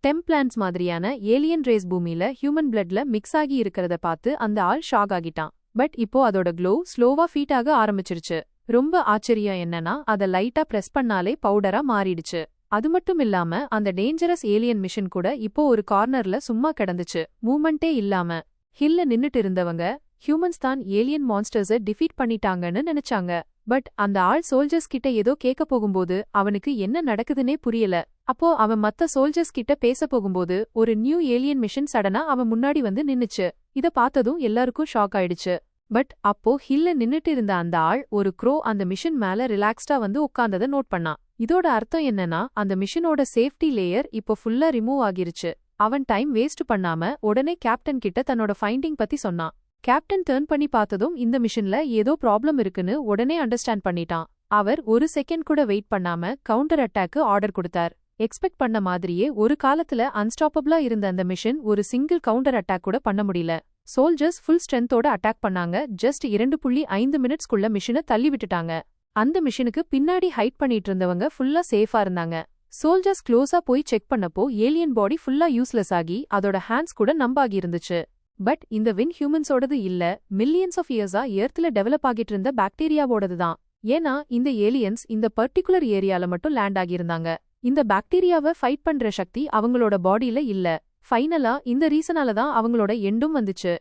Stem plants மாதிரியான alien race பூமியில human பிளட்ல mix ஆகி இருக்கிறத பார்த்து அந்த ஆள் ஷாக் ஆகிட்டான். பட் இப்போ அதோட க்ளோ ஸ்லோவா ஃபீட் ஆக ஆரம்பிச்சிருச்சு. ரொம்ப ஆச்சரியம் என்னன்னா அத லைட்டா பிரஸ் பண்ணாலே பவுடரா மாறிடுச்சு. அது மட்டும் இல்லாம அந்த டேஞ்சரஸ் ஏலியன் மிஷன் கூட இப்போ ஒரு கார்னர்ல சும்மா கிடந்துச்சு, மூமெண்டே இல்லாம. ஹில்ல நின்னுட்டு இருந்தவங்க ஹியூமன்ஸ் தான் ஏலியன் மான்ஸ்டர்ஸை டிஃபீட் பண்ணிட்டாங்கன்னு நினைச்சாங்க. பட் அந்த ஆள் சோல்ஜர்ஸ் கிட்ட ஏதோ கேட்க போகும்போது அவனுக்கு என்ன நடக்குதுன்னே புரியல. அப்போ அவன் மத்த சோல்ஜர்ஸ் கிட்ட பேச போகும்போது ஒரு நியூ ஏலியன் மிஷன் சடனா அவன் முன்னாடி வந்து நின்னுச்சு. இத பார்த்ததும் எல்லாருக்கும் ஷாக் ஆயிடுச்சு. பட் அப்போ ஹில்ல நின்னுட்டு இருந்த அந்த ஆள் ஒரு க்ரோ அந்த மிஷன் மேல ரிலாக்ஸ்டா வந்து உட்கார்ந்ததை நோட் பண்ணான். இதோட அர்த்தம் என்னன்னா அந்த மிஷனோட சேஃப்டி லேயர் இப்போ ஃபுல்லா ரிமூவ் ஆகிருச்சு. அவன் டைம் வேஸ்ட் பண்ணாம உடனே கேப்டன் கிட்ட தன்னோட ஃபைண்டிங் பத்தி சொன்னான். கேப்டன் டர்ன் பண்ணி பார்த்ததும் இந்த மிஷன்ல ஏதோ ப்ராப்ளம் இருக்குன்னு உடனே அண்டர்ஸ்டாண்ட் பண்ணிட்டான். அவர் ஒரு செகண்ட் கூட வெயிட் பண்ணாம கவுண்டர் அட்டாக்கு ஆர்டர் கொடுத்தார். எக்ஸ்பெக்ட் பண்ண மாதிரியே ஒரு காலத்துல அன்ஸ்டாப்பபிளா இருந்த அந்த மிஷன் ஒரு சிங்கிள் கவுண்டர் அட்டாக் கூட பண்ண முடியல. சோல்ஜர்ஸ் ஃபுல் ஸ்ட்ரென்த்தோட அட்டாக் பண்ணாங்க. ஜஸ்ட் 2.5 மினிட்ஸ்க்குள்ள மிஷனை தள்ளி விட்டுட்டாங்க. அந்த மிஷனுக்கு பின்னாடி ஹைட் பண்ணிட்டு இருந்தவங்க ஃபுல்லா சேஃபா இருந்தாங்க. சோல்ஜர்ஸ் க்ளோஸா போய் செக் பண்ணப்போ ஏலியன் பாடி ஃபுல்லா யூஸ்லெஸ் ஆகி அதோட ஹேண்ட்ஸ் கூட நம்பாகி இருந்துச்சு. பட் இந்த வின் ஹியூமன்ஸோடது இல்ல, மில்லியன்ஸ் ஆஃப் இயர்ஸா எர்த்ல டெவலப் ஆகிட்டு இருந்த பாக்டீரியாவோடது தான். ஏன்னா இந்த ஏலியன்ஸ் இந்த பர்டிகுலர் ஏரியால மட்டும் லேண்ட் ஆகியிருந்தாங்க. இந்த பாக்டீரியாவை ஃபைட் பண்ற சக்தி அவங்களோட பாடியில இல்ல. ஃபைனலா இந்த ரீசனால தான் அவங்களோட எண்டும் வந்துச்சு.